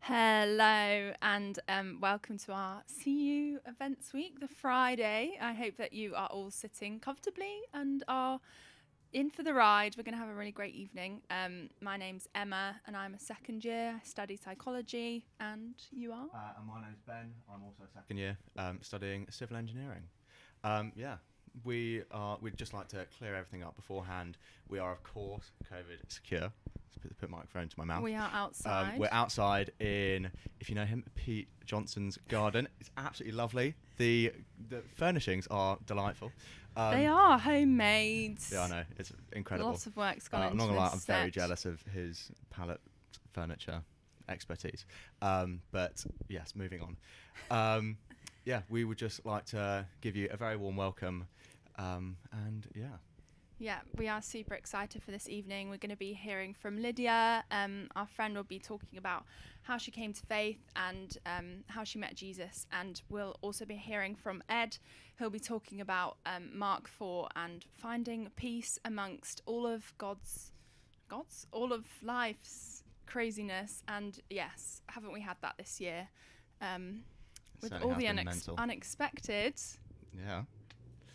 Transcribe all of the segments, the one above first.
Hello and welcome to our CU Events Week, the Friday. I hope that you are all sitting comfortably and are in for the ride. We're going to have a really great evening. My name's Emma and I'm a second year. I study psychology, and you are? And my name's Ben. I'm also a second year studying civil engineering. We'd just like to clear everything up beforehand. We are, of course, COVID secure. Let's put the microphone to my mouth. We are outside. We're outside in, if you know him, Pete Johnson's garden. It's absolutely lovely. The furnishings are delightful. They are homemade. Yeah, I know. It's incredible. Lots of work's gone into I'm not gonna lie, I'm this very set. jealous of his pallet furniture expertise. But yes, moving on. We would just like to give you a very warm welcome. Yeah, we are super excited for this evening. We're going to be hearing from Lydia. Our friend will be talking about how she came to faith and how she met Jesus. And we'll also be hearing from Ed. He'll be talking about Mark 4 and finding peace amongst all of all of life's craziness. And yes, haven't we had that this year? With all the unexpected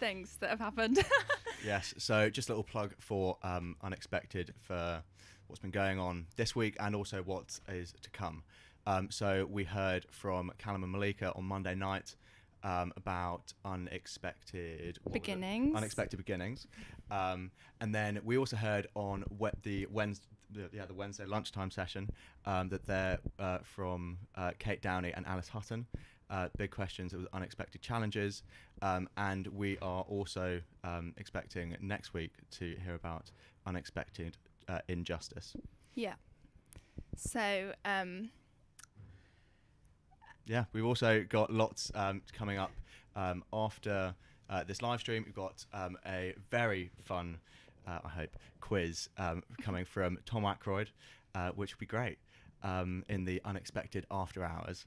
things that have happened. Yes, so just a little plug for Unexpected for what's been going on this week and also what is to come. So we heard from Callum and Malika on Monday night about unexpected beginnings. And then we also heard on the Wednesday lunchtime session that they're from Kate Downey and Alice Hutton. Big questions, it was unexpected challenges, and we are also expecting next week to hear about unexpected injustice. Yeah. So we've also got lots coming up after this live stream. We've got a very fun, I hope, quiz coming from Tom Aykroyd, which will be great in the unexpected after hours.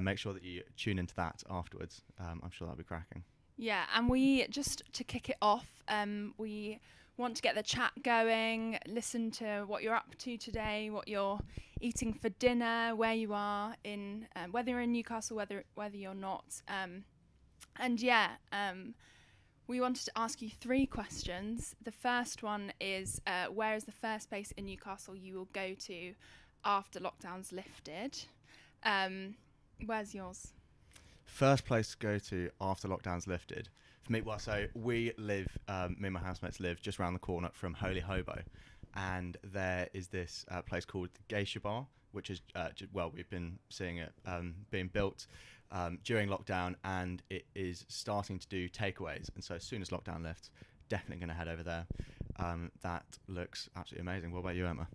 Make sure that you tune into that afterwards. I'm sure that'll be cracking. Yeah, and we, just to kick it off, we want to get the chat going, listen to what you're up to today, what you're eating for dinner, where you are in, whether you're in Newcastle, whether you're not. We wanted to ask you 3 questions. The first one is, where is the first place in Newcastle you will go to after lockdown's lifted? Where's yours? First place to go to after lockdown's lifted. For me, so we live, me and my housemates live just around the corner from Holy Hobo, and there is this place called the Geisha Bar, which is, we've been seeing it being built during lockdown, and it is starting to do takeaways. And so as soon as lockdown lifts, definitely going to head over there. That looks absolutely amazing. What about you, Emma?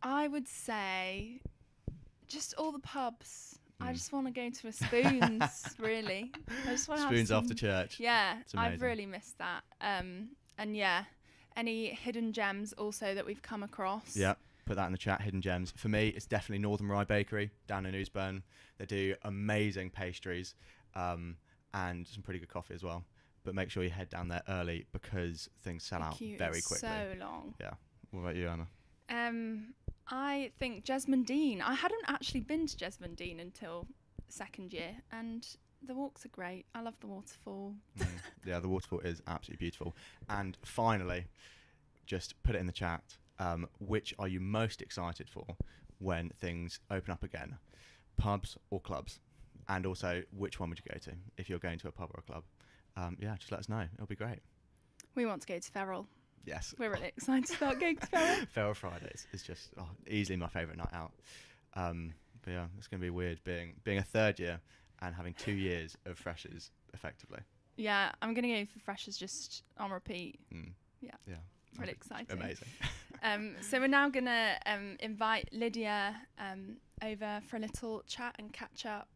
I would say just all the pubs. I just want to go to a Spoons, really. I just want to Spoons after church. Yeah, I've really missed that. Any hidden gems also that we've come across. Yeah, put that in the chat, hidden gems. For me, it's definitely Northern Rye Bakery down in Ousburn. They do amazing pastries and some pretty good coffee as well. But make sure you head down there early because things sell out very quickly. So long. Yeah. What about you, Emma? I think Jesmond Dean. I hadn't actually been to Jesmond Dean until second year, and the walks are great. I love the waterfall. Yeah, the waterfall is absolutely beautiful. And finally, just put it in the chat, which are you most excited for when things open up again? Pubs or clubs? And also, which one would you go to if you're going to a pub or a club? Just let us know. It'll be great. We want to go to Ferrell. Yes. We're really excited about going to Ferrell. Ferrell Fridays is just easily my favourite night out. But yeah, it's going to be weird being a third year and having 2 years of freshers, effectively. Yeah, I'm going to go for freshers just on repeat. Yeah. Really exciting. Amazing. So we're now going to invite Lydia over for a little chat and catch up.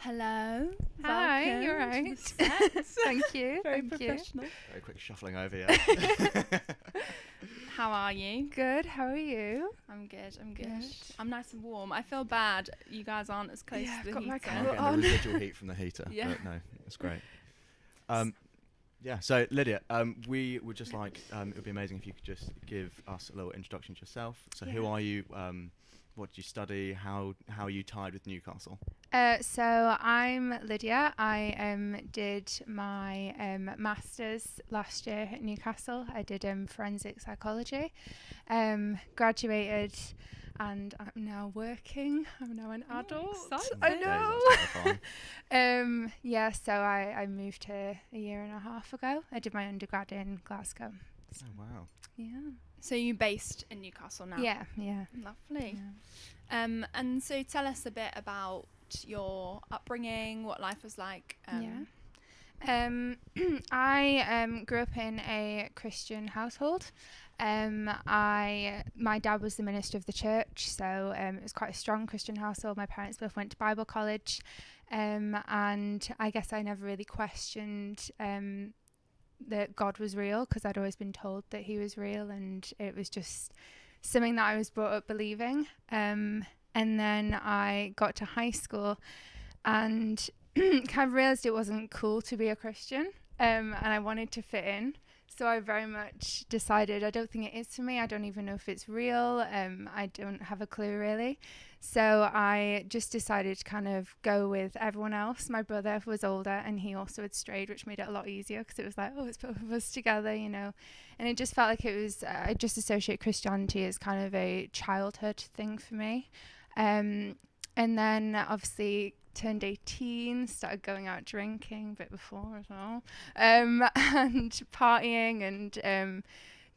Hello. Hi, welcome you're to right. the set. Thank you. Very Thank you. professional. Very quick shuffling over, yeah. How are you? Good. How are you? I'm good. I'm nice and warm. I feel bad. You guys aren't as close to the got my heater. I'm coat getting on. the residual heat from the heater. Yeah. But no, that's great. Yeah, so Lydia, we would just like, it would be amazing if you could just give us a little introduction to yourself. So who are you? What did you study? How are you tied with Newcastle? So I'm Lydia. I did my master's last year at Newcastle. I did forensic psychology. Graduated, and I'm now working. I'm now an adult. Exciting. I Days, know. that's terrifying. Yeah. So I moved here a year and a half ago. I did my undergrad in Glasgow. Oh, wow. Yeah. So you're based in Newcastle now? Yeah. Yeah. Lovely. Yeah. And so tell us a bit about your upbringing, what life was like. I grew up in a Christian household. My dad was the minister of the church, so it was quite a strong Christian household. My parents both went to Bible college, and I guess I never really questioned that God was real, because I'd always been told that he was real, and it was just something that I was brought up believing. And then I got to high school and kind of realised it wasn't cool to be a Christian, and I wanted to fit in. So I very much decided, I don't think it is for me. I don't even know if it's real. I don't have a clue really. So I just decided to kind of go with everyone else. My brother was older and he also had strayed, which made it a lot easier, because it was like, oh, it's both of us together, you know. And it just felt like it was, I just associate Christianity as kind of a childhood thing for me. And then obviously turned 18, started going out drinking a bit before as well, and partying and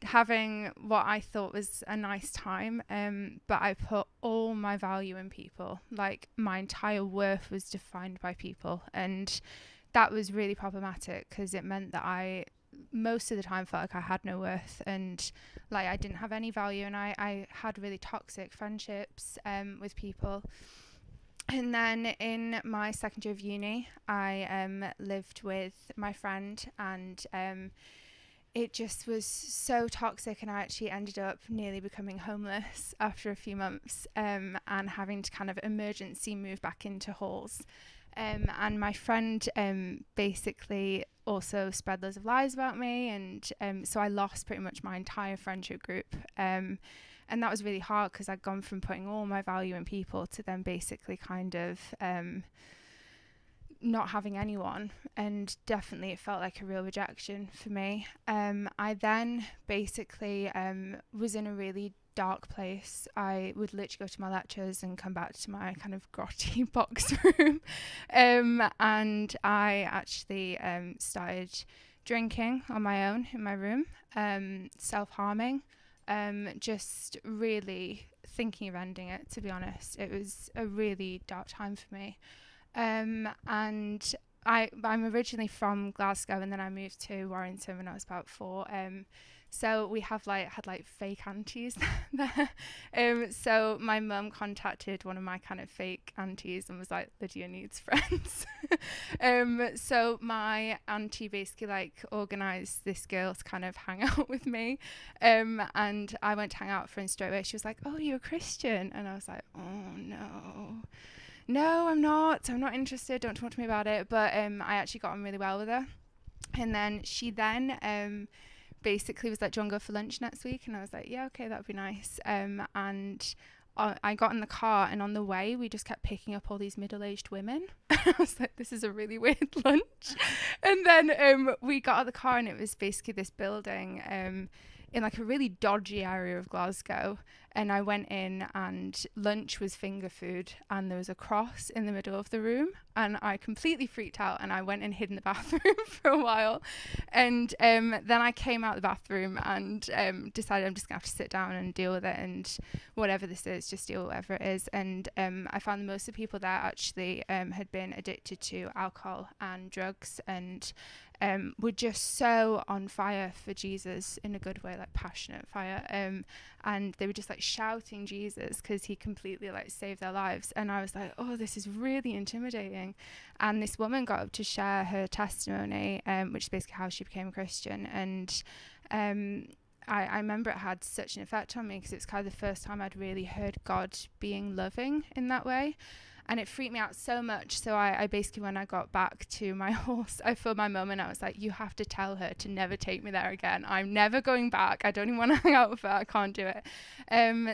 having what I thought was a nice time, but I put all my value in people. Like, my entire worth was defined by people, and that was really problematic, because it meant that I most of the time felt like I had no worth, and like I didn't have any value, and I had really toxic friendships with people. And then in my second year of uni, I lived with my friend, and it just was so toxic, and I actually ended up nearly becoming homeless after a few months, and having to kind of emergency move back into halls. And my friend basically also spread loads of lies about me, and so I lost pretty much my entire friendship group. And that was really hard, because I'd gone from putting all my value in people to then basically kind of not having anyone, and definitely it felt like a real rejection for me. I then basically was in a really dark place. I would literally go to my lectures and come back to my kind of grotty box room, and I actually started drinking on my own in my room, self-harming. Just really thinking of ending it, to be honest. It was a really dark time for me. And I'm originally from Glasgow, and then I moved to Warrington when I was about 4. So we had fake aunties there. So my mum contacted one of my kind of fake aunties and was like, Lydia needs friends. So my auntie basically like organised this girl to kind of hang out with me. And I went to hang out with her, and straight away she was like, oh, you're a Christian? And I was like, oh no, I'm not interested, don't talk to me about it. But I actually got on really well with her. And then she then basically was like, do you want to go for lunch next week? And I was like, yeah, okay, that would be nice. And I got in the car, and on the way we just kept picking up all these middle-aged women. I was like, this is a really weird lunch. And then we got out of the car, and it was basically this building in like a really dodgy area of Glasgow. And I went in, and lunch was finger food, and there was a cross in the middle of the room, and I completely freaked out, and I went and hid in the bathroom for a while. And then I came out of the bathroom and decided I'm just gonna have to sit down and deal with it, and whatever this is, just deal with whatever it is. And I found that most of the people there actually had been addicted to alcohol and drugs, and were just so on fire for Jesus, in a good way, like passionate fire. And they were just like shouting Jesus, because he completely like saved their lives. And I was like, oh, this is really intimidating. And this woman got up to share her testimony, which is basically how she became a Christian. And I remember it had such an effect on me because it's kind of the first time I'd really heard God being loving in that way. And it freaked me out so much. So I basically, when I got back to my horse, I phoned my mum and I was like, you have to tell her to never take me there again. I'm never going back. I don't even want to hang out with her. I can't do it.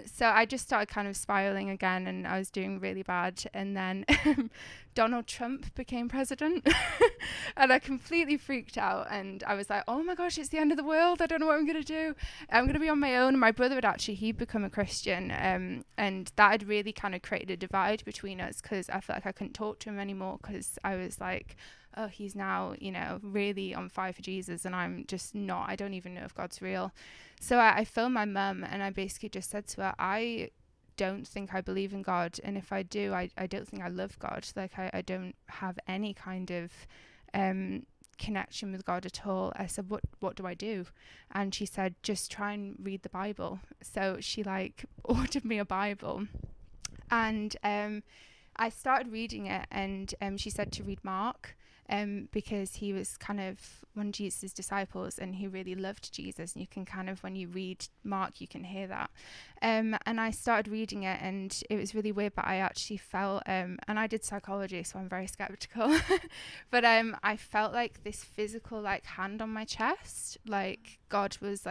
So I just started kind of spiraling again, and I was doing really bad. And then Donald Trump became president and I completely freaked out. And I was like, oh my gosh, it's the end of the world. I don't know what I'm going to do. I'm going to be on my own. And my brother he'd become a Christian. And that had really kind of created a divide between us, because I felt like I couldn't talk to him anymore, because I was like, oh, he's now, really on fire for Jesus, and I'm just not. I don't even know if God's real. So I phoned my mum and I basically just said to her, I don't think I believe in God, and if I do, I don't think I love God. Like I don't have any kind of connection with God at all. I said, what do I do? And she said, just try and read the Bible. So she ordered me a Bible, and I started reading it, and she said to read Mark, because he was kind of one of Jesus' disciples, and he really loved Jesus. And you can kind of, when you read Mark, you can hear that. And I started reading it, and it was really weird, but I actually felt, and I did psychology, so I'm very skeptical, but I felt like this physical hand on my chest, like God was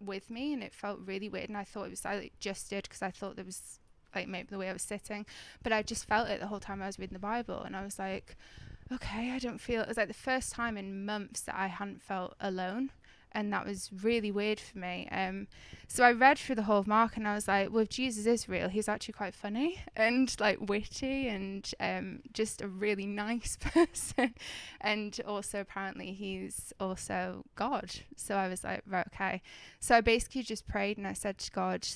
with me, and it felt really weird. And I thought it was just did, because I thought there was maybe the way I was sitting, but I just felt it the whole time I was reading the Bible. And I was like, okay, I don't feel, it was the first time in months that I hadn't felt alone, and that was really weird for me. So I read through the whole of Mark, and I was like, well, if Jesus is real, he's actually quite funny and witty, and just a really nice person, and also apparently he's also God. So I was like, right, okay. So I basically just prayed, and I said to God,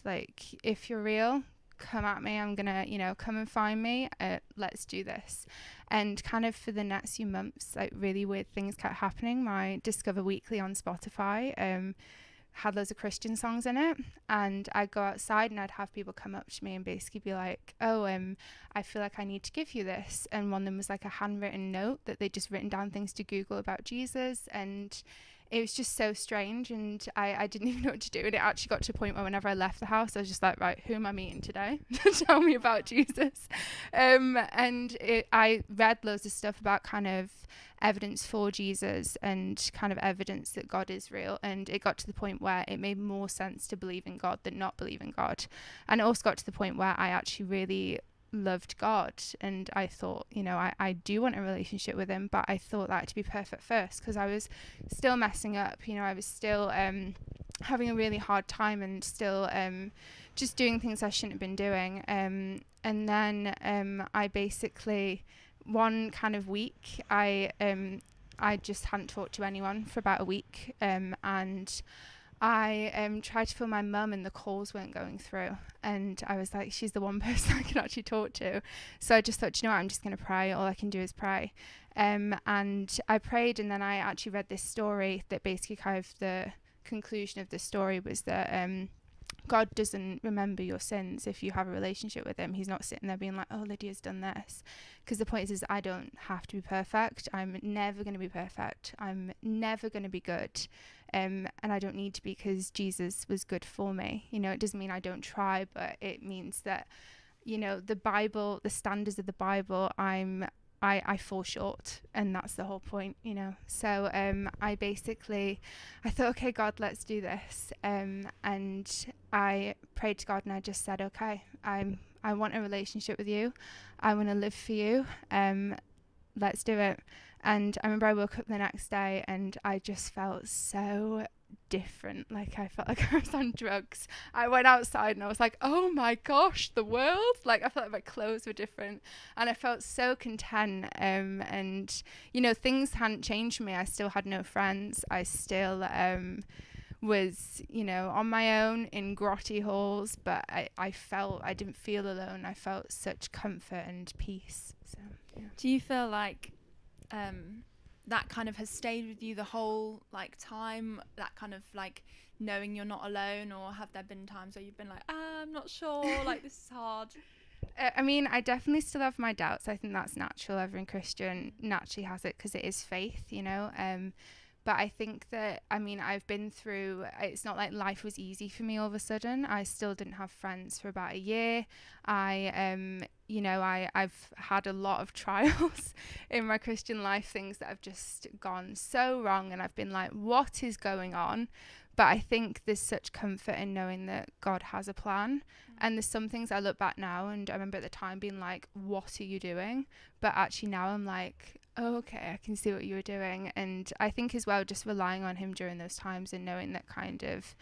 if you're real, come at me. I'm gonna come and find me. Let's do this. And kind of for the next few months, really weird things kept happening. My Discover Weekly on Spotify had loads of Christian songs in it, and I'd go outside and I'd have people come up to me and basically be like, oh, I feel like I need to give you this. And one of them was a handwritten note that they'd just written down things to Google about Jesus, and it was just so strange, and I didn't even know what to do. And it actually got to a point where whenever I left the house, I was just like, right, who am I meeting today? Tell me about Jesus. I read loads of stuff about kind of evidence for Jesus and kind of evidence that God is real. And it got to the point where it made more sense to believe in God than not believe in God. And it also got to the point where I actually really loved God, and I thought, I do want a relationship with him, but I thought that to be perfect first, because I was still messing up. I was still having a really hard time, and still just doing things I shouldn't have been doing. And then I basically, one kind of week, I just hadn't talked to anyone for about a week, and I tried to phone my mum, and the calls weren't going through, and I was like, she's the one person I can actually talk to. So I just thought, what, I'm just going to pray. All I can do is pray. And I prayed, and then I actually read this story that basically kind of the conclusion of the story was that God doesn't remember your sins if you have a relationship with him. He's not sitting there being like, oh, Lydia's done this. Because the point is I don't have to be perfect. I'm never going to be perfect. I'm never going to be good. And I don't need to be, because Jesus was good for me. It doesn't mean I don't try, but it means that, the Bible, the standards of the Bible, I fall short, and that's the whole point, So I thought, okay, God, let's do this. And I prayed to God, and I just said, okay, I want a relationship with you. I want to live for you. Let's do it. And I remember I woke up the next day, and I just felt so different. I felt like I was on drugs. I went outside, and I was like, oh my gosh, the world. I felt like my clothes were different, and I felt so content. And things hadn't changed for me. I still had no friends. I still was on my own in grotty halls, but I didn't feel alone. I felt such comfort and peace. So yeah. Do you feel like that kind of has stayed with you the whole time, that kind of knowing you're not alone, or have there been times where you've been like, I'm not sure, this is hard? I mean, I definitely still have my doubts. I think that's natural. Every Christian naturally has it, because it is faith, But I think that, I mean, I've been through, it's not like life was easy for me all of a sudden. I still didn't have friends for about a year. I've had a lot of trials in my Christian life, things that have just gone so wrong. And I've been like, what is going on? But I think there's such comfort in knowing that God has a plan. And there's some things I look back now and I remember at the time being like, what are you doing? But actually now I'm like, oh, okay, I can see what you were doing. And I think as well, just relying on him during those times and knowing that kind of,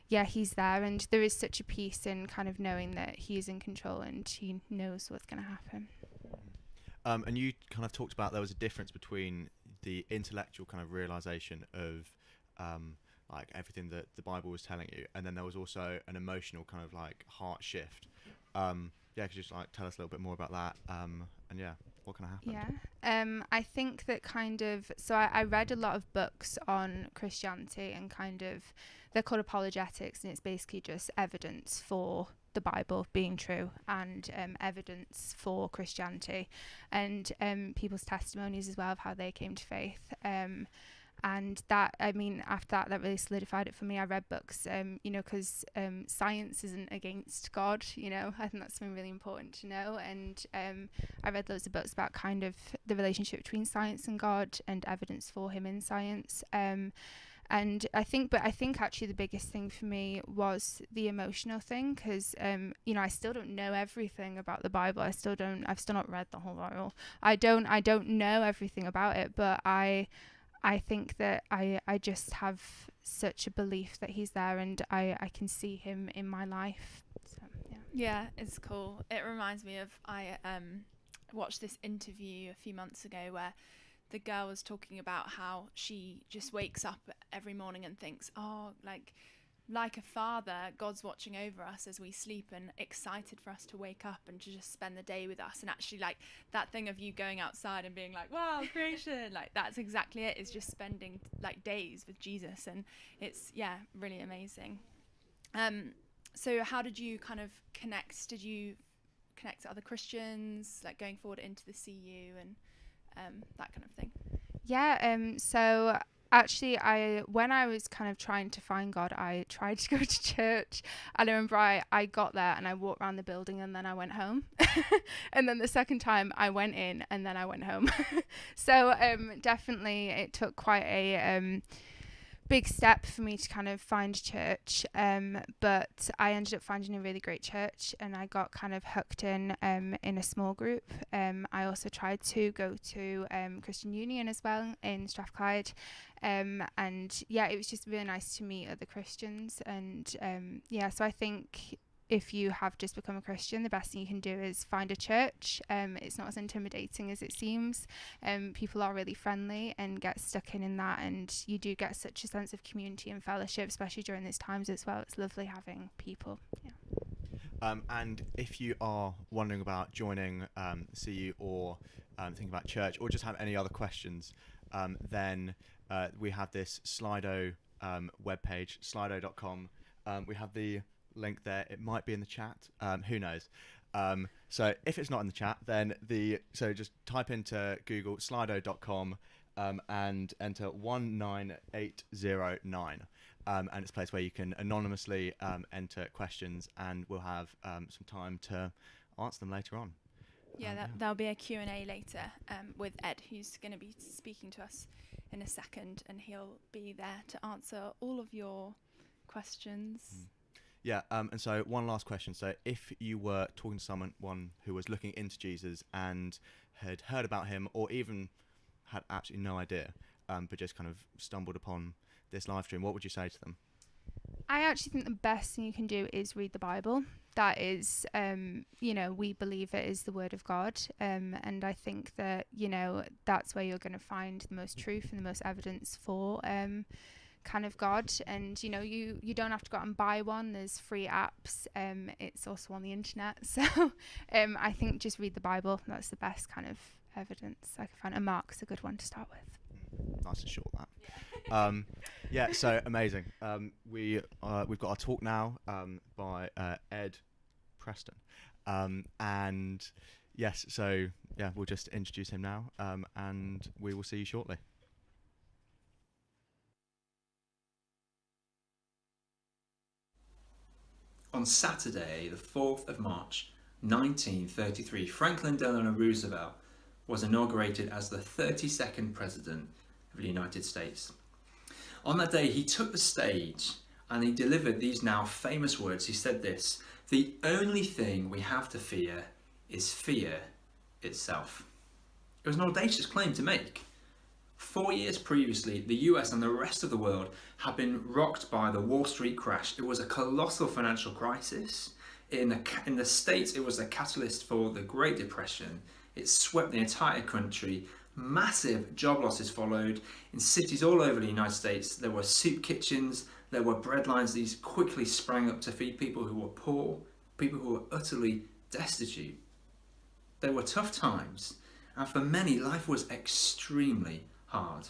yeah, he's there. And there is such a peace in kind of knowing that he is in control and he knows what's going to happen. And you kind of talked about there was a difference between the intellectual kind of realization of like everything that the Bible was telling you, and then there was also an emotional kind of like heart shift. Could you just like tell us a little bit more about that? And yeah, what kind of happened? Yeah, I think that kind of, so I read a lot of books on Christianity and kind of, they're called apologetics, and it's basically just evidence for the Bible being true and evidence for Christianity and people's testimonies as well of how they came to faith. And that, I mean, after that really solidified it for me. I read books, because science isn't against God, I think that's something really important to know. And I read loads of books about kind of the relationship between science and God and evidence for him in science. And I think actually the biggest thing for me was the emotional thing, because I still don't know everything about the Bible. I've still not read the whole Bible. I don't know everything about it, but I think that I just have such a belief that he's there and I can see him in my life. So, yeah. Yeah, it's cool. It reminds me of, I watched this interview a few months ago where the girl was talking about how she just wakes up every morning and thinks, oh, like a father, God's watching over us as we sleep and excited for us to wake up and to just spend the day with us. And actually, like, that thing of you going outside and being like, wow, creation, like, that's exactly it, is just spending like days with Jesus. And it's, yeah, really amazing. So how did you kind of connect? Did you connect to other Christians, like going forward into the CU and that kind of thing? Yeah, so actually, when I was kind of trying to find God, I tried to go to church. And I remember I got there and I walked around the building and then I went home. And then the second time I went in and then I went home. So definitely it took quite a big step for me to kind of find church, but I ended up finding a really great church and I got kind of hooked in a small group. I also tried to go to Christian Union as well in Strathclyde, and yeah, it was just really nice to meet other Christians. And so I think if you have just become a Christian, the best thing you can do is find a church. It's not as intimidating as it seems. People are really friendly and get stuck in that, and you do get such a sense of community and fellowship, especially during these times as well. It's lovely having people. Yeah. And if you are wondering about joining CU or thinking about church or just have any other questions, then we have this Slido webpage, slido.com. We have the link there. It might be in the chat. Who knows? So if it's not in the chat, then just type into Google slido.com and enter 19809. And it's a place where you can anonymously enter questions, and we'll have some time to answer them later on. Yeah, there'll be a Q&A later with Ed, who's going to be speaking to us in a second, and he'll be there to answer all of your questions. Yeah, and so one last question. So if you were talking to someone who was looking into Jesus and had heard about him, or even had absolutely no idea, but just kind of stumbled upon this live stream, what would you say to them? I actually think the best thing you can do is read the Bible. That is, we believe it is the word of God. And I think that, that's where you're going to find the most truth and the most evidence for kind of God. And you don't have to go out and buy one. There's free apps. It's also on the internet. So I think just read the Bible. That's the best kind of evidence I can find. And Mark's a good one to start with. Nice and short, that. So amazing. We've got our talk now by Ed Preston, and yes, so yeah, we'll just introduce him now, and we will see you shortly. on Saturday, the 4th of March, 1933, Franklin Delano Roosevelt was inaugurated as the 32nd President of the United States. On that day, he took the stage and he delivered these now famous words. He said this: "The only thing we have to fear is fear itself." It was an audacious claim to make. 4 years previously, the US and the rest of the world had been rocked by the Wall Street crash. It was a colossal financial crisis. In the States, it was a catalyst for the Great Depression. It swept the entire country. Massive job losses followed. In cities all over the United States, there were soup kitchens, there were bread lines. These quickly sprang up to feed people who were poor, people who were utterly destitute. There were tough times, and for many, life was extremely hard.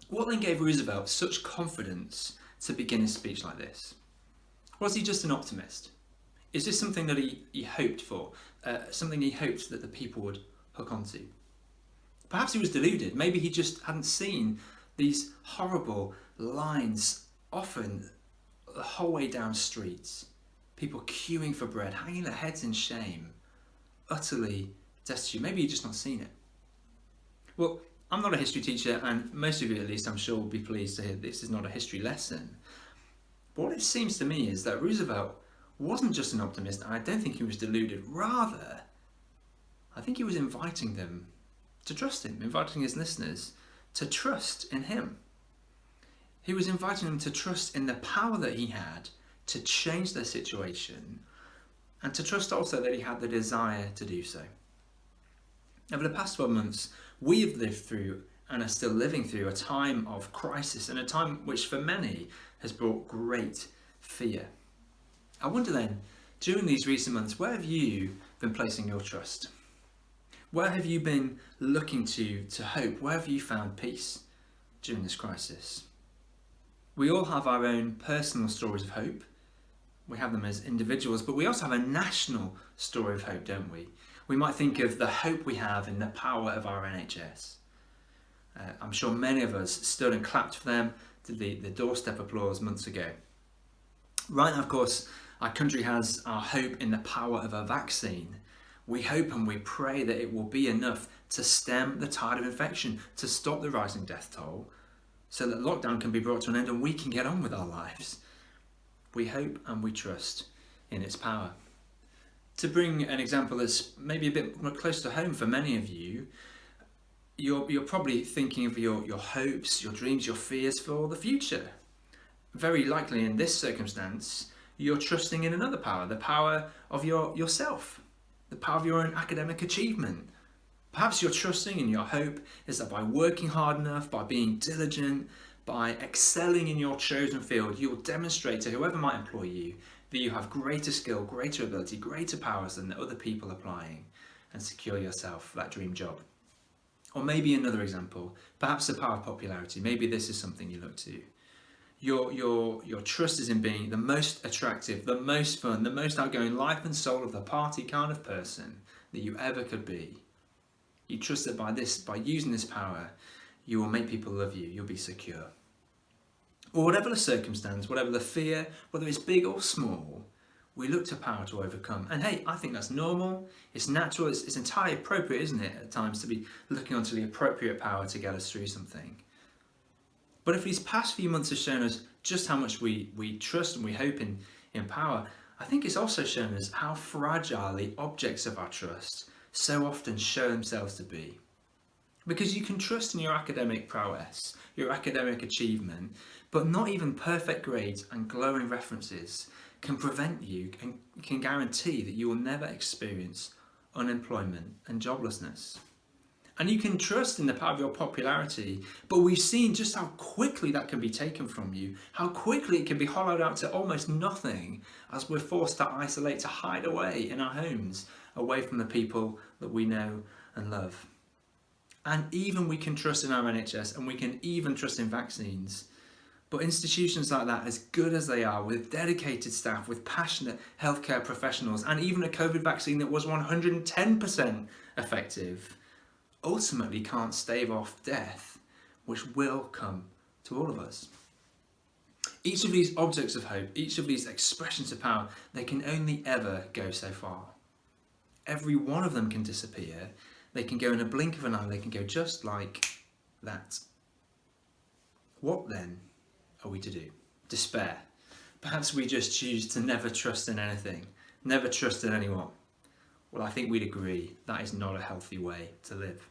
What then gave Roosevelt such confidence to begin his speech like this? Was he just an optimist? Is this something that he hoped for? Something he hoped that the people would hook onto? Perhaps he was deluded. Maybe he just hadn't seen these horrible lines, often the whole way down streets. People queuing for bread, hanging their heads in shame, utterly destitute. Maybe he'd just not seen it. Well, I'm not a history teacher, and most of you at least I'm sure will be pleased to hear this is not a history lesson. But what it seems to me is that Roosevelt wasn't just an optimist, and I don't think he was deluded. Rather, I think he was inviting them to trust him, inviting his listeners to trust in him. He was inviting them to trust in the power that he had to change their situation, and to trust also that he had the desire to do so. Over the past 12 months, we have lived through and are still living through a time of crisis, and a time which for many has brought great fear. I wonder then, during these recent months, where have you been placing your trust? Where have you been looking to hope? Where have you found peace during this crisis? We all have our own personal stories of hope. We have them as individuals, but we also have a national story of hope, don't we? We might think of the hope we have in the power of our NHS. I'm sure many of us stood and clapped for them to the doorstep applause months ago. Right now, of course, our country has our hope in the power of a vaccine. We hope and we pray that it will be enough to stem the tide of infection, to stop the rising death toll, so that lockdown can be brought to an end and we can get on with our lives. We hope and we trust in its power. To bring an example that's maybe a bit more close to home for many of you, you're probably thinking of your hopes, your dreams, your fears for the future. Very likely in this circumstance, you're trusting in another power, the power of yourself, the power of your own academic achievement. Perhaps your trusting and your hope is that by working hard enough, by being diligent, by excelling in your chosen field, you'll demonstrate to whoever might employ you that you have greater skill, greater ability, greater powers than the other people applying, and secure yourself that dream job. Or maybe another example, perhaps the power of popularity. Maybe this is something you look to. Your trust is in being the most attractive, the most fun, the most outgoing, life and soul of the party kind of person that you ever could be. You trust that by using this power, you will make people love you, you'll be secure. Or whatever the circumstance, whatever the fear, whether it's big or small, we look to power to overcome. And hey, I think that's normal, it's natural, it's entirely appropriate, isn't it, at times to be looking onto the appropriate power to get us through something. But if these past few months have shown us just how much we trust and we hope in power, I think it's also shown us how fragile the objects of our trust so often show themselves to be. Because you can trust in your academic prowess, your academic achievement, but not even perfect grades and glowing references can prevent you and can guarantee that you will never experience unemployment and joblessness. And you can trust in the power of your popularity, but we've seen just how quickly that can be taken from you, how quickly it can be hollowed out to almost nothing as we're forced to isolate, to hide away in our homes, away from the people that we know and love. And even we can trust in our NHS, and we can even trust in vaccines. But institutions like that, as good as they are, with dedicated staff, with passionate healthcare professionals, and even a COVID vaccine that was 110% effective, ultimately can't stave off death, which will come to all of us. Each of these objects of hope, each of these expressions of power, they can only ever go so far. Every one of them can disappear. They can go in a blink of an eye. They can go just like that. What then are we to do? Despair. Perhaps we just choose to never trust in anything, never trust in anyone. Well, I think we'd agree that is not a healthy way to live.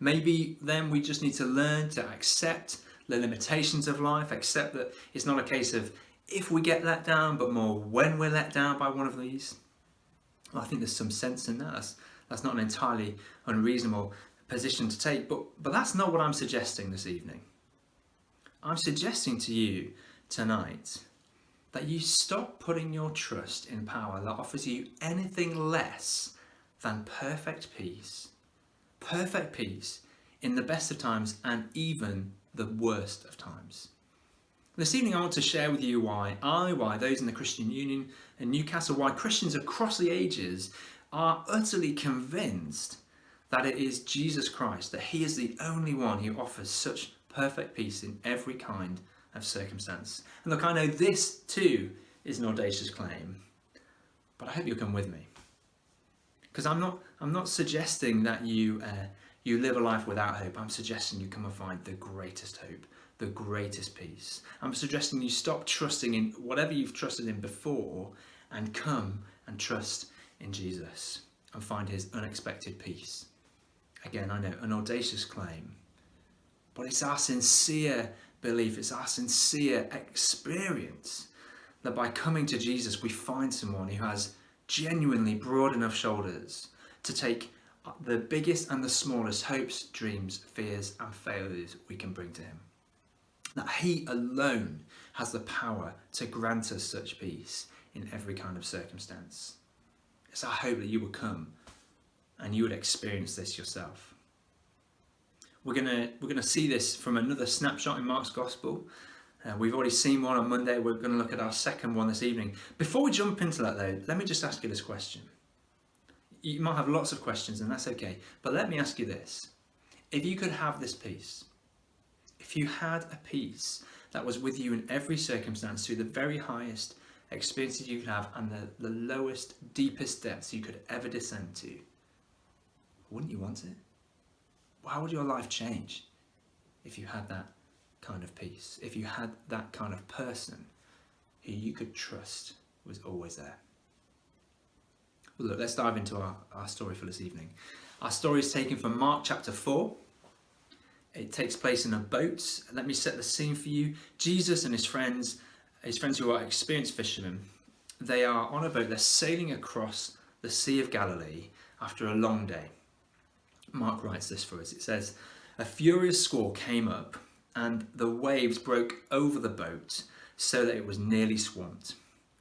Maybe then we just need to learn to accept the limitations of life, accept that it's not a case of if we get let down, but more when we're let down by one of these. Well, I think there's some sense in that. That's not an entirely unreasonable position to take, but that's not what I'm suggesting this evening. I'm suggesting to you tonight that you stop putting your trust in power that offers you anything less than perfect peace in the best of times and even the worst of times. This evening I want to share with you why those in the Christian Union in Newcastle, why Christians across the ages are utterly convinced that it is Jesus Christ, that he is the only one who offers such perfect peace in every kind of circumstance. And look, I know this too is an audacious claim, but I hope you'll come with me. Because I'm not suggesting that you live a life without hope. I'm suggesting you come and find the greatest hope, the greatest peace. I'm suggesting you stop trusting in whatever you've trusted in before and come and trust in Jesus and find his unexpected peace. Again, I know, an audacious claim, but it's our sincere belief, it's our sincere experience that by coming to Jesus, we find someone who has genuinely broad enough shoulders to take the biggest and the smallest hopes, dreams, fears and failures we can bring to him. That he alone has the power to grant us such peace in every kind of circumstance. It's our hope that you will come and you would experience this yourself. We're gonna see this from another snapshot in Mark's Gospel. We've already seen one on Monday. We're going to look at our second one this evening. Before we jump into that though, let me just ask you this question. You might have lots of questions and that's okay, but let me ask you this. If you could have this peace, if you had a peace that was with you in every circumstance through the very highest experiences you could have and the lowest, deepest depths you could ever descend to, wouldn't you want it? How would your life change if you had that kind of peace, if you had that kind of person who you could trust was always there? Well, look, let's dive into our story for this evening. Our story is taken from Mark chapter 4. It takes place in a boat. Let me set the scene for you. Jesus and his friends who are experienced fishermen, they are on a boat. They're sailing across the Sea of Galilee after a long day. Mark writes this for us. It says, "A furious squall came up and the waves broke over the boat so that it was nearly swamped.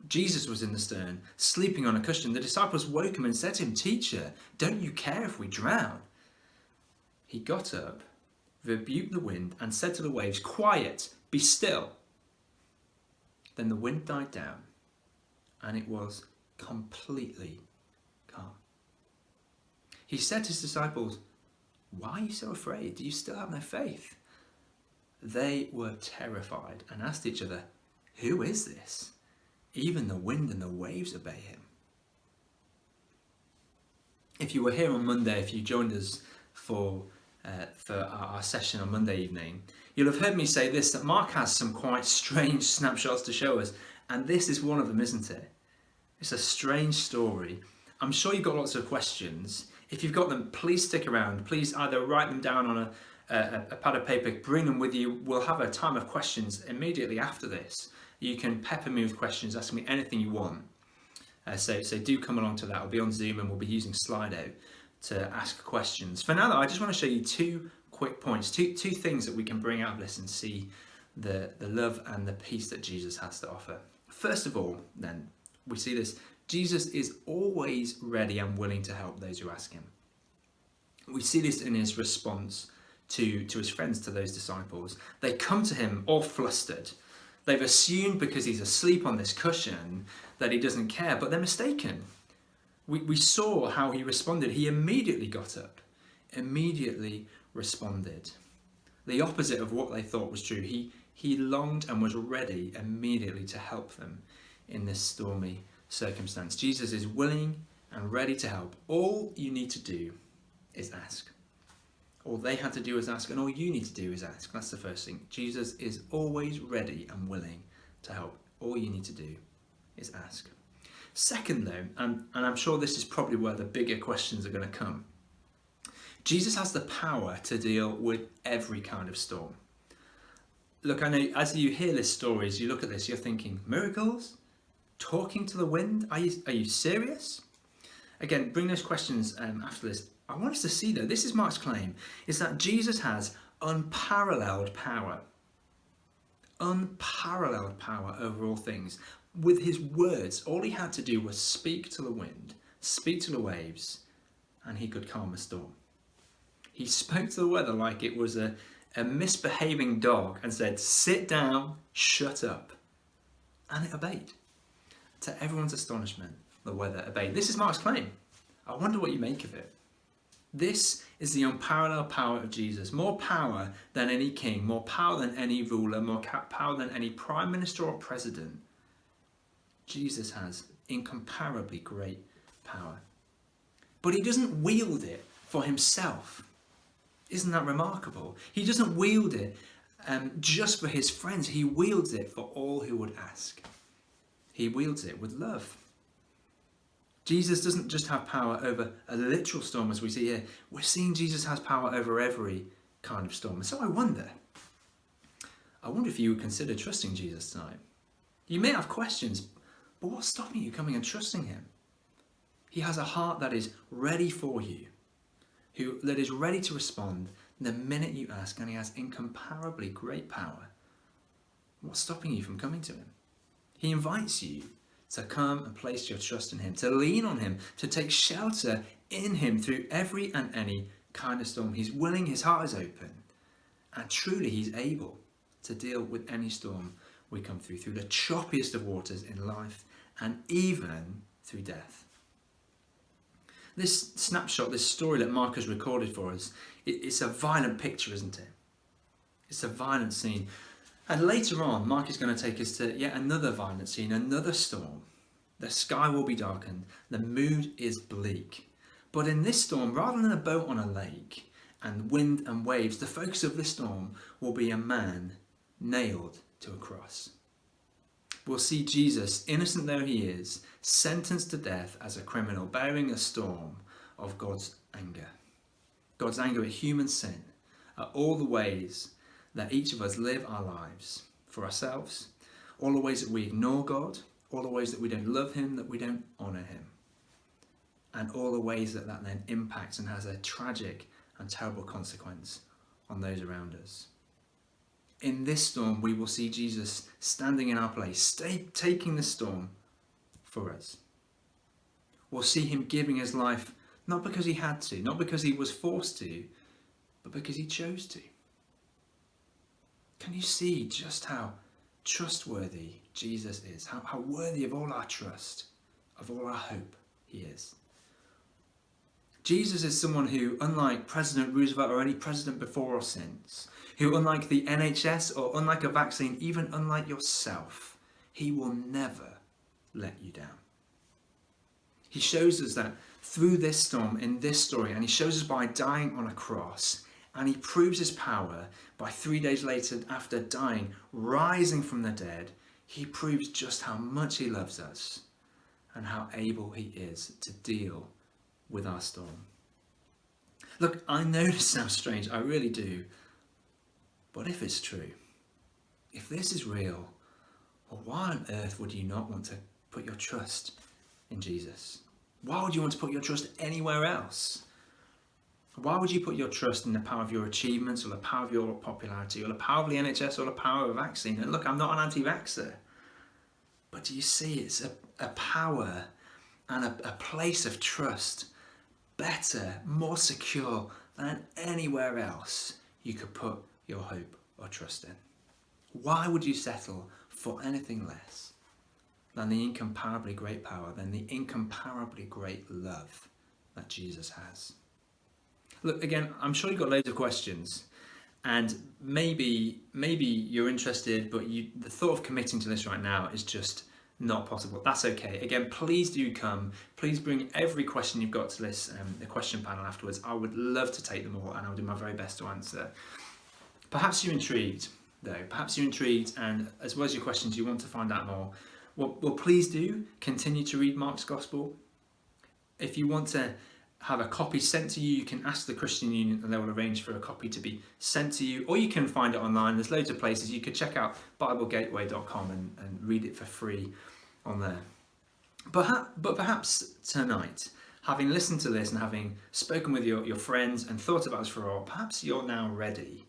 Jesus was in the stern, sleeping on a cushion. The disciples woke him and said to him, 'Teacher, don't you care if we drown?' He got up, rebuked the wind and said to the waves, 'Quiet, be still.' Then the wind died down and it was completely calm. He said to his disciples, 'Why are you so afraid? Do you still have no faith?' They were terrified and asked each other, 'Who is this? Even the wind and the waves obey him.'" If you were here on Monday, if you joined us for our session on Monday evening, you'll have heard me say this, that Mark has some quite strange snapshots to show us, and this is one of them, isn't it? It's a strange story. I'm sure you've got lots of questions. If you've got them, please stick around. Please either write them down on a pad of paper, bring them with you. We'll have a time of questions immediately after this. You can pepper me with questions, ask me anything you want. So do come along to that. I'll be on Zoom and we'll be using Slido to ask questions. For now though, I just want to show you two quick points, two things that we can bring out of this and see the love and the peace that Jesus has to offer. First of all, then, we see this. Jesus is always ready and willing to help those who ask him. We see this in his response to his friends, to those disciples. They come to him all flustered. They've assumed because he's asleep on this cushion that he doesn't care, but they're mistaken. We saw how he responded. He immediately got up, immediately responded. The opposite of what they thought was true. He He longed and was ready immediately to help them in this stormy circumstance. Jesus is willing and ready to help. All you need to do is ask. All they had to do is ask, and all you need to do is ask. That's the first thing. Jesus is always ready and willing to help. All you need to do is ask. Second, though, and I'm sure this is probably where the bigger questions are going to come, Jesus has the power to deal with every kind of storm. Look, I know as you hear this story, as you look at this, you're thinking, miracles? Talking to the wind? Are you serious? Again, bring those questions after this. I want us to see, though, this is Mark's claim, is that Jesus has unparalleled power. Unparalleled power over all things. With his words, all he had to do was speak to the wind, speak to the waves, and he could calm a storm. He spoke to the weather like it was a misbehaving dog and said, sit down, shut up. And it obeyed. To everyone's astonishment, the weather obeyed. This is Mark's claim. I wonder what you make of it. This is the unparalleled power of Jesus. More power than any king, more power than any ruler, more power than any prime minister or president. Jesus has incomparably great power. But he doesn't wield it for himself. Isn't that remarkable? He doesn't wield it just for his friends. He wields it for all who would ask. He wields it with love. Jesus doesn't just have power over a literal storm as we see here. We're seeing Jesus has power over every kind of storm. And so I wonder if you would consider trusting Jesus tonight. You may have questions, but what's stopping you coming and trusting him? He has a heart that is ready for you, that is ready to respond the minute you ask, and he has incomparably great power. What's stopping you from coming to him? He invites you to come and place your trust in him, to lean on him, to take shelter in him through every and any kind of storm. He's willing, his heart is open, and truly he's able to deal with any storm we come through the choppiest of waters in life, and even through death. This snapshot, this story that Mark has recorded for us, it's a violent picture, isn't it? It's a violent scene. And later on, Mark is going to take us to yet another violent scene, another storm. The sky will be darkened. The mood is bleak. But in this storm, rather than a boat on a lake and wind and waves, the focus of this storm will be a man nailed to a cross. We'll see Jesus, innocent though he is, sentenced to death as a criminal, bearing a storm of God's anger. God's anger at human sin, at all the ways that each of us live our lives for ourselves, all the ways that we ignore God, all the ways that we don't love him, that we don't honour him, and all the ways that then impacts and has a tragic and terrible consequence on those around us. In this storm, we will see Jesus standing in our place, taking the storm for us. We'll see him giving his life, not because he had to, not because he was forced to, but because he chose to. Can you see just how trustworthy Jesus is? How worthy of all our trust, of all our hope he is. Jesus is someone who, unlike President Roosevelt or any president before or since, who, unlike the NHS or unlike a vaccine, even unlike yourself, he will never let you down. He shows us that through this storm, in this story, and he shows us by dying on a cross, and he proves his power by 3 days later, after dying, rising from the dead. He proves just how much he loves us and how able he is to deal with our storm. Look, I know this sounds strange, I really do. But if it's true, if this is real, well, why on earth would you not want to put your trust in Jesus? Why would you want to put your trust anywhere else? Why would you put your trust in the power of your achievements, or the power of your popularity, or the power of the NHS, or the power of a vaccine? And look, I'm not an anti-vaxxer, but do you see it's a power and a place of trust better, more secure than anywhere else you could put your hope or trust in? Why would you settle for anything less than the incomparably great power, than the incomparably great love that Jesus has? Look, again, I'm sure you've got loads of questions, And maybe you're interested, but the thought of committing to this right now is just not possible. That's okay. Again, please do come. Please bring every question you've got to this the question panel afterwards. I would love to take them all, and I'll do my very best to answer. Perhaps you're intrigued, though. Perhaps you're intrigued, and as well as your questions, you want to find out more. Well, please do continue to read Mark's Gospel. If you want to have a copy sent to you, you can ask the Christian Union and they will arrange for a copy to be sent to you, or you can find it online. There's loads of places. You could check out biblegateway.com and read it for free on there. But perhaps tonight, having listened to this and having spoken with your friends and thought about this for a while, perhaps you're now ready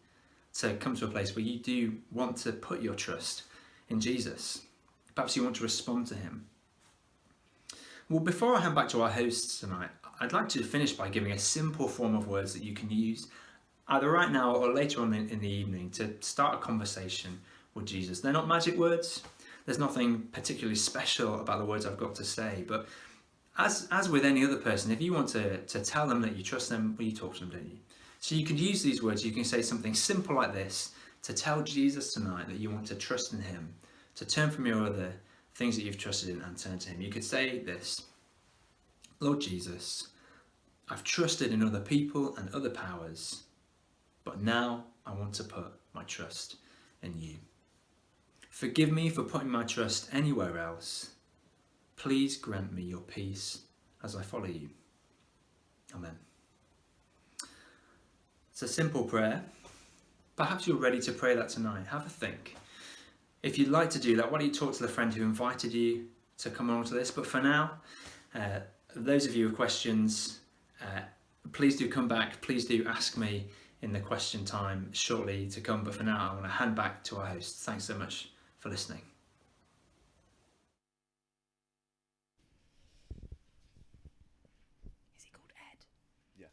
to come to a place where you do want to put your trust in Jesus. Perhaps you want to respond to him. Well, before I hand back to our hosts tonight, I'd like to finish by giving a simple form of words that you can use either right now or later on in the evening to start a conversation with Jesus. They're not magic words. There's nothing particularly special about the words I've got to say, but as with any other person, if you want to tell them that you trust them, well, you talk to them, don't you? So you could use these words. You can say something simple like this to tell Jesus tonight that you want to trust in him, to turn from your other things that you've trusted in and turn to him. You could say this: Lord Jesus, I've trusted in other people and other powers, but now I want to put my trust in you. Forgive me for putting my trust anywhere else. Please grant me your peace as I follow you. Amen. It's a simple prayer. Perhaps you're ready to pray that tonight. Have a think. If you'd like to do that, why don't you talk to the friend who invited you to come along to this? But for now, those of you with questions, please do come back. Please do ask me in the question time shortly to come. But for now, I want to hand back to our host. Thanks so much for listening. Is he called Ed? Yeah.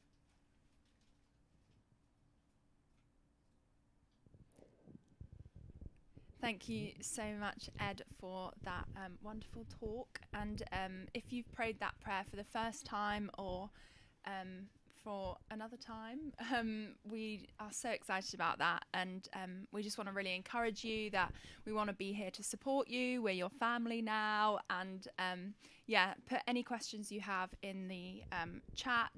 Thank you so much, Ed, for that wonderful talk. And if you've prayed that prayer for the first time or for another time, we are so excited about that. And we just want to really encourage you that we want to be here to support you. We're your family now. And put any questions you have in the chat.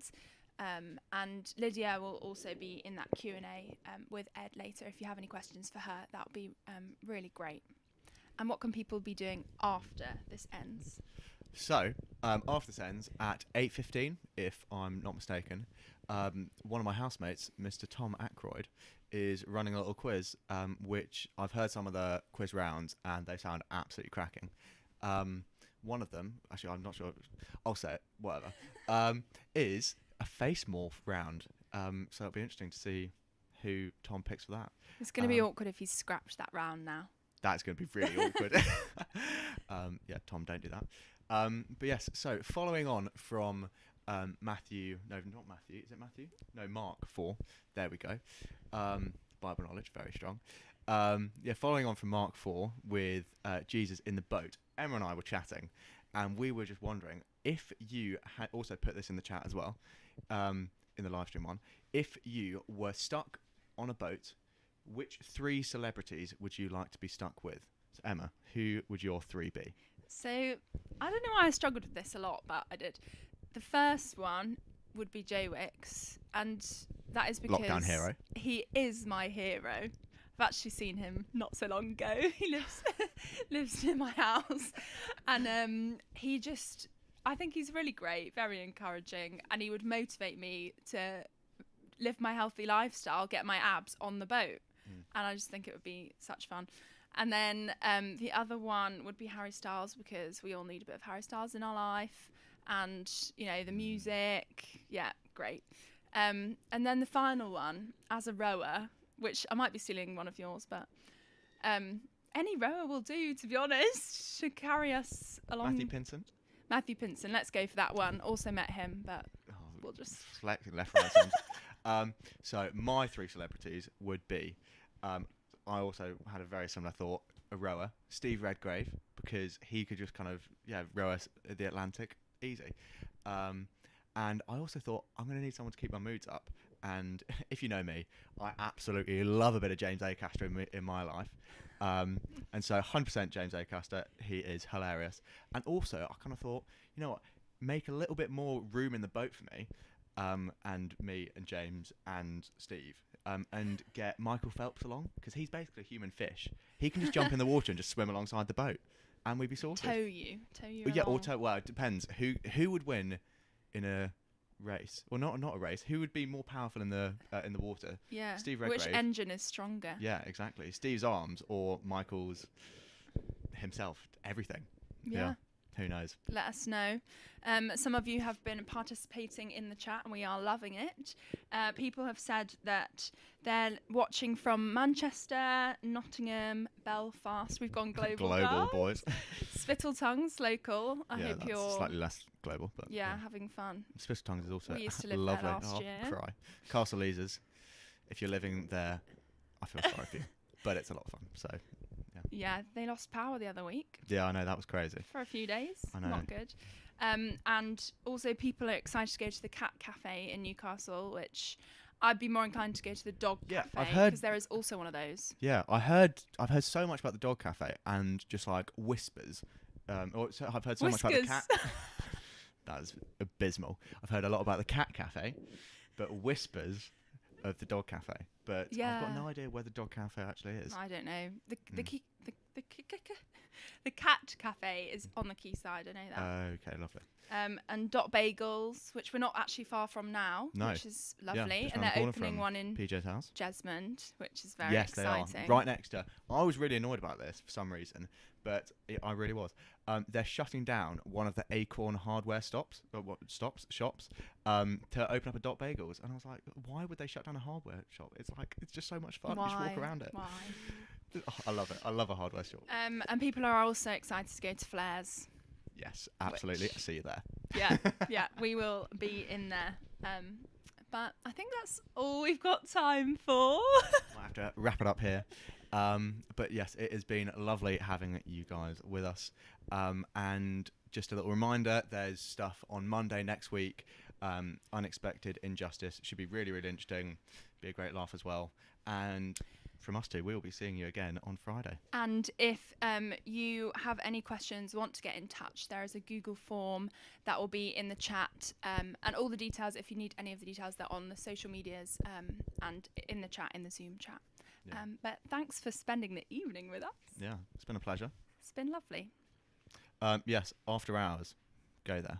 And Lydia will also be in that Q&A with Ed later. If you have any questions for her, that would be really great. And what can people be doing after this ends? So, after this ends at 8:15, if I'm not mistaken, one of my housemates, Mr. Tom Ackroyd, is running a little quiz, which I've heard some of the quiz rounds, and they sound absolutely cracking. One of them, actually, I'm not sure, I'll say it, whatever, is a face morph round. So it'll be interesting to see who Tom picks for that. It's going to be awkward if he's scrapped that round now. That's going to be really awkward. Yeah, Tom, don't do that. But yes, so following on from Matthew, no, not Matthew, is it Matthew? No, Mark 4, there we go. Bible knowledge, very strong. Following on from Mark 4 with Jesus in the boat, Emma and I were chatting, and we were just wondering if you had also put this in the chat as well, in the live stream one, if you were stuck on a boat, which 3 celebrities would you like to be stuck with? So Emma, who would your 3 be? So I don't know why I struggled with this a lot, but I did. The first one would be Jay Wicks, and that is because Lockdown hero. He is my hero. I've actually seen him not so long ago. He lives near my house, and I think he's really great, very encouraging, and he would motivate me to live my healthy lifestyle, get my abs on the boat, and I just think it would be such fun. And then the other one would be Harry Styles, because we all need a bit of Harry Styles in our life, and the music, yeah, great. And then the final one, as a rower, which I might be stealing one of yours, but any rower will do, to be honest, should carry us along. Matthew Pinson, let's go for that one. Also met him, but we'll just left, right, so my 3 celebrities would be, I also had a very similar thought, a rower, Steve Redgrave, because he could just kind of row us the Atlantic easy. And I also thought I'm going to need someone to keep my moods up, And if you know me, I absolutely love a bit of James Acaster in my life. And so 100% James Acaster, he is hilarious. And also, I kind of thought, you know what, make a little bit more room in the boat for me, and me and James and Steve, and get Michael Phelps along, because he's basically a human fish. He can just jump in the water and just swim alongside the boat, and we'd be sorted. Tow you Yeah, or along. well, it depends. Who would win in a race? Well, not a race. Who would be more powerful in the water? Yeah. Steve Which Redgrave. engine is stronger? Yeah, exactly. Steve's arms or Michael's himself. Everything. Yeah. Who knows? Let us know. Some of you have been participating in the chat and we are loving it. People have said that they're watching from Manchester, Nottingham, Belfast. We've gone global. Global, boys. Spittle Tongues, local. I Yeah, hope that's you're slightly less global, but having fun. Spittle Tongues is also We used to live there lovely. last year. Cry. Castle Leazes. If you're living there, I feel sorry for you, but it's a lot of fun. So Yeah, they lost power the other week yeah, I know, that was crazy. for a few days. I know. Not good. And also people are excited to go to the Cat Cafe in Newcastle, which I'd be more inclined to go to the Dog Yeah, Cafe I've heard- because there is also one of those. Yeah, I've heard so much about the dog cafe and just like whispers. I've heard so much about the cat. That is abysmal. I've heard a lot about the cat cafe, but whispers of the dog cafe. But I've got Yeah. no idea where the dog cafe actually is. I don't know. The Cat Cafe is on the quayside. I know that. Okay, lovely. And Dot Bagels, which we're not actually far from now, No. which is Yeah, lovely. just And round the they're corner opening from one in PJ's house. Jesmond, which is very Yes, exciting. they are. Right next to. I was really annoyed about this for some reason, but I really was. They're shutting down one of the Acorn hardware shops, to open up a Dot Bagels, and I was like, why would they shut down a hardware shop? It's just so much fun. You just walk around it. Why? Oh, I love it. I love a hardware shop. And people are also excited to go to Flares. Yes, absolutely. I see you there. Yeah, we will be in there. But I think that's all we've got time for. Might have to wrap it up here. But yes, it has been lovely having you guys with us. And just a little reminder, there's stuff on Monday next week. Unexpected Injustice should be really, really interesting. Be a great laugh as well. And from us two, we'll be seeing you again on Friday. And if you have any questions, want to get in touch, there is a Google form that will be in the chat. And all the details, if you need any of the details, they're on the social medias and in the chat, in the Zoom chat. Yeah. But thanks for spending the evening with us. Yeah, it's been a pleasure. It's been lovely. Yes, after hours, go there.